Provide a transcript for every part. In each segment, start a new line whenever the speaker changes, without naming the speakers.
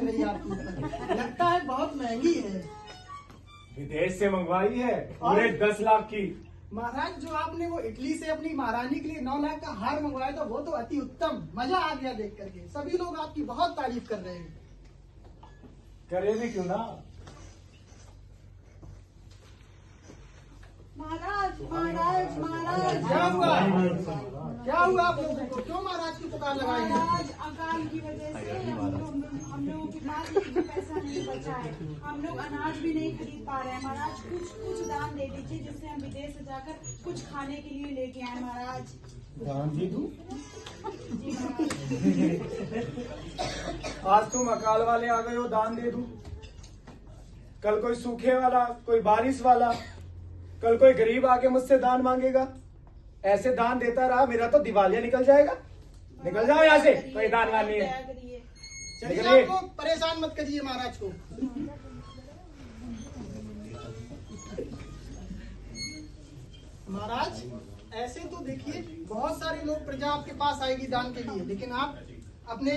लग रही है आपकी। लगता है बहुत महंगी है।
विदेश से मंगवाई है पूरे 10 लाख की।
महाराज जो आपने वो इटली से अपनी महारानी के लिए 9 लाख का हार मंगवाया था वो तो अति उत्तम, मजा आ गया देख करके। सभी लोग आपकी बहुत तारीफ कर रहे हैं।
करे भी क्यों ना।
महाराज महाराज महाराज
क्या हुआ? क्या हुआ आप लोगों को? क्यों महाराज की पुकार लगाई है?
महाराज अकाल की वजह से हम लोगों के पास एक भी पैसा नहीं बचा है। हम लोग अनाज भी नहीं खरीद पा रहे हैं। महाराज कुछ दान दे दीजिए जिससे हम विदेश से जाकर कुछ खाने के लिए लेके आए। महाराज
दान दे दूं?
जी महाराज।
आज तुम अकाल वाले आ गए हो, दान दे दूं? कल कोई सूखे वाला, कोई बारिश वाला, कल कोई गरीब आके मुझसे दान मांगेगा। ऐसे दान देता रहा मेरा तो दिवालिया निकल जाएगा। निकल जाओ यहाँ से, कोई दान वान नहीं है।
चलिए
निकलिए।
आप लोग परेशान मत करिए महाराज को। महाराज ऐसे तो देखिए बहुत सारे लोग प्रजा आपके पास आएगी दान के लिए, लेकिन आप अपने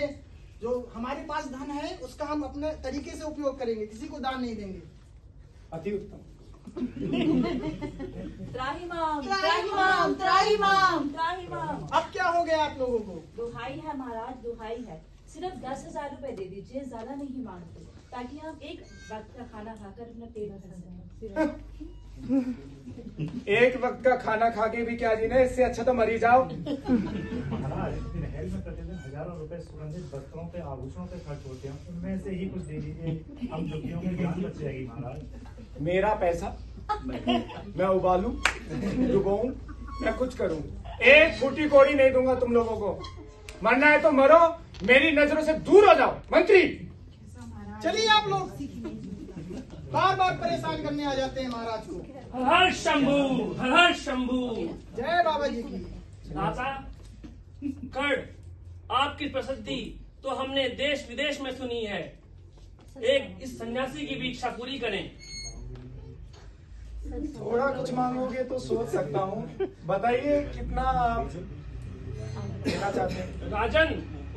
जो हमारे पास धन है उसका हम अपने तरीके से उपयोग करेंगे, किसी को दान नहीं देंगे।
अति उत्तम।
त्राहिमाम त्राहिमाम त्राहिमाम त्राहिमाम।
अब क्या हो गया आप लोगों को?
दुहाई है महाराज, दुहाई है। सिर्फ 10,000 रुपए दे दीजिए, ज्यादा नहीं मांगते, ताकि हम एक वक्त का खाना खाकर अपना पेट भर सकें।
एक वक्त का खाना खा के भी क्या जीना, इससे अच्छा तो मरी जाओ।
महाराज महल में प्रतिदिन हजारों रुपए सुगंधित वस्त्रों पे, आभूषणों पे खर्च होते हैं, उनमें से ही कुछ दे दीजिए, हम दुखियों की जान बच जाएगी। महाराज
मेरा पैसा मैं उबालूं, डुबोऊं, मैं कुछ करूं, एक फूटी कोड़ी नहीं दूंगा तुम लोगों को। मरना है तो मरो, मेरी नजरों से दूर हो जाओ। मंत्री
चलिए आप लोग बार बार परेशान करने आ जाते हैं महाराज को।
हर शंभू, हर शंभू।
जय बाबा जी की।
राजा कर्ण, आपकी प्रसिद्धि तो हमने देश विदेश में सुनी है। एक इस सन्यासी की भी इच्छा पूरी करें।
थोड़ा कुछ मांगोगे तो सोच सकता हूँ। बताइए कितना आप देना चाहते हैं?
राजन,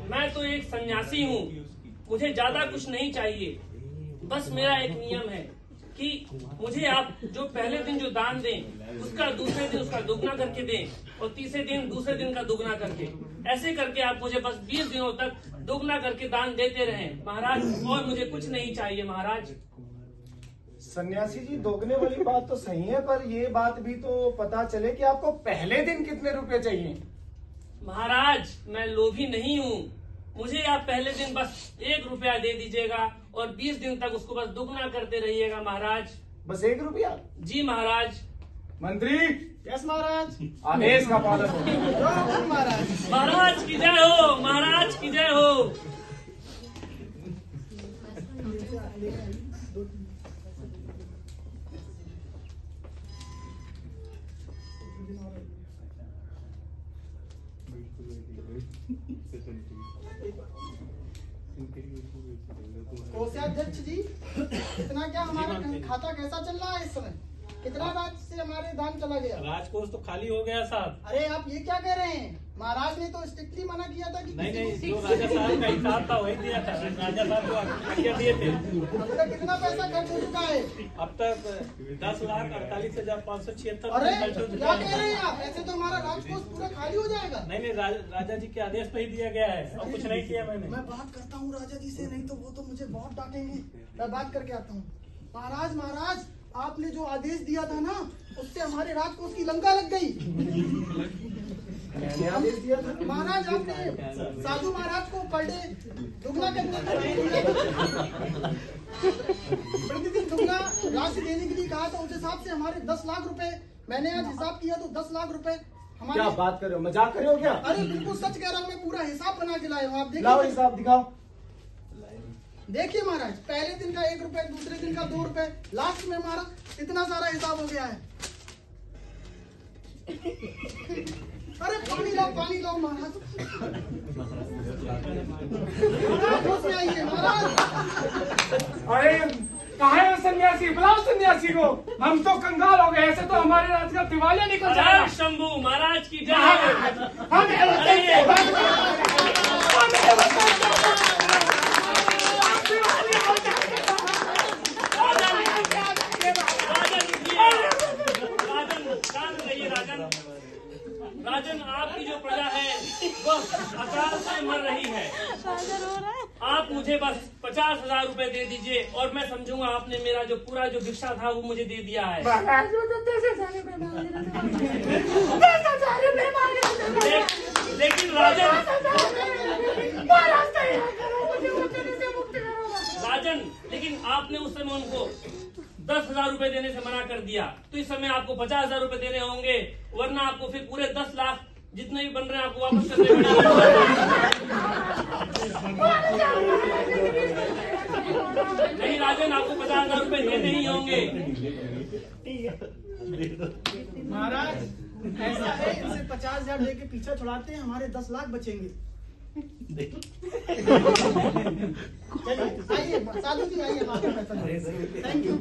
मैं तो एक सन्यासी हूँ, मुझे ज्यादा कुछ नहीं चाहिए। बस मेरा एक नियम है कि मुझे आप जो पहले दिन जो दान दें उसका दूसरे दिन उसका दुगना करके दें, और तीसरे दिन दूसरे दिन का दुगना करके। ऐसे करके आप मुझे बस 20 दिनों तक दुगना करके दान देते रहें महाराज, और मुझे कुछ नहीं चाहिए महाराज।
सन्यासी जी, दोगने वाली बात तो सही है, पर ये बात भी तो पता चले कि आपको पहले दिन कितने रुपए चाहिए।
महाराज मैं लोभी नहीं हूँ, मुझे आप पहले दिन बस 1 रुपया दे दीजिएगा और 20 दिन तक उसको बस दुगना करते रहिएगा महाराज।
बस 1 रुपया?
जी महाराज।
मंत्री,
यस महाराज।
आदेश का पालन हो।
जो हुकुम महाराज।
महाराज की जय हो, महाराज की जय हो।
कोषाध्यक्ष जी, इतना क्या हमारा खाता कैसा चल रहा है इस समय? कितना राज से हमारे दान चला गया?
राजकोष तो खाली हो गया साहब।
अरे आप ये क्या कह रहे हैं? महाराज ने तो स्ट्रिक्टली मना किया था कि
नहीं, जो राजा साहब का हिसाब था वही दिया था। राजा साहब को आज्ञा दिए थे।
अब तक कितना पैसा खर्च हो चुका है?
अब तक 10,48,576
अरे
खर्च हो
क्या
चुका
कह रहे
है।
हैं आप? ऐसे तो हमारा राजकोष पूरा खाली हो जाएगा।
नहीं, राजा जी के आदेश पे ही दिया गया है, और कुछ नहीं किया मैंने।
मैं बात करता हूँ राजा जी से, नहीं तो वो तो मुझे बहुत डांटेंगे। मैं बात करके आता हूँ। महाराज आपने जो आदेश दिया था ना, उससे हमारे राजकोष की लंका लग गई।
मैंने आदेश दिया था?
महाराज आपने साधु महाराज को पर डे दुगना करने प्रतिदिन दुगना राशि देने के लिए कहा था। उस हिसाब से हमारे 10 लाख रुपए, मैंने आज हिसाब किया तो 10 लाख रुपए हमारे।
क्या बात कर रहे हो, मजाक कर रहे हो क्या?
अरे बिल्कुल सच कह रहा हूँ, मैं पूरा हिसाब बना के लाया हूँ। आप
लाओ
देखिए,
हिसाब दिखाओ।
देखिए महाराज, पहले दिन का 1 रुपए, दूसरे दिन का 2 रुपए, लास्ट में हमारा इतना सारा हिसाब हो गया है। अरे पानी लाओ महाराज। होश में आइए महाराज।
अरे कहाँ है वो सन्यासी? बुलाओ सन्यासी को। हम तो कंगाल हो गए, ऐसे तो हमारे राज का दिवालिया निकल जाएगा।
हर शंभू, महाराज की जय हो।
हम
मुझे बस 50,000 रुपए दे दीजिए और मैं समझूंगा आपने मेरा जो पूरा जो भिक्षा था वो मुझे दे दिया है। लेकिन राजन, लेकिन आपने उस समय उनको 10,000 रुपए देने से मना कर दिया, तो इस समय आपको 50,000 रुपए देने होंगे, वरना आपको फिर पूरे 10 लाख जितने भी बन रहे हैं आपको वापस करने पड़ेंगे। नहीं राजन, आपको 50,000 रुपए देने ही होंगे।
महाराज ऐसा है, इनसे 50,000 दे के पीछा छुड़ाते हैं, हमारे 10 लाख बचेंगे। चलिए आइए साधु जी, आइए। Thank you.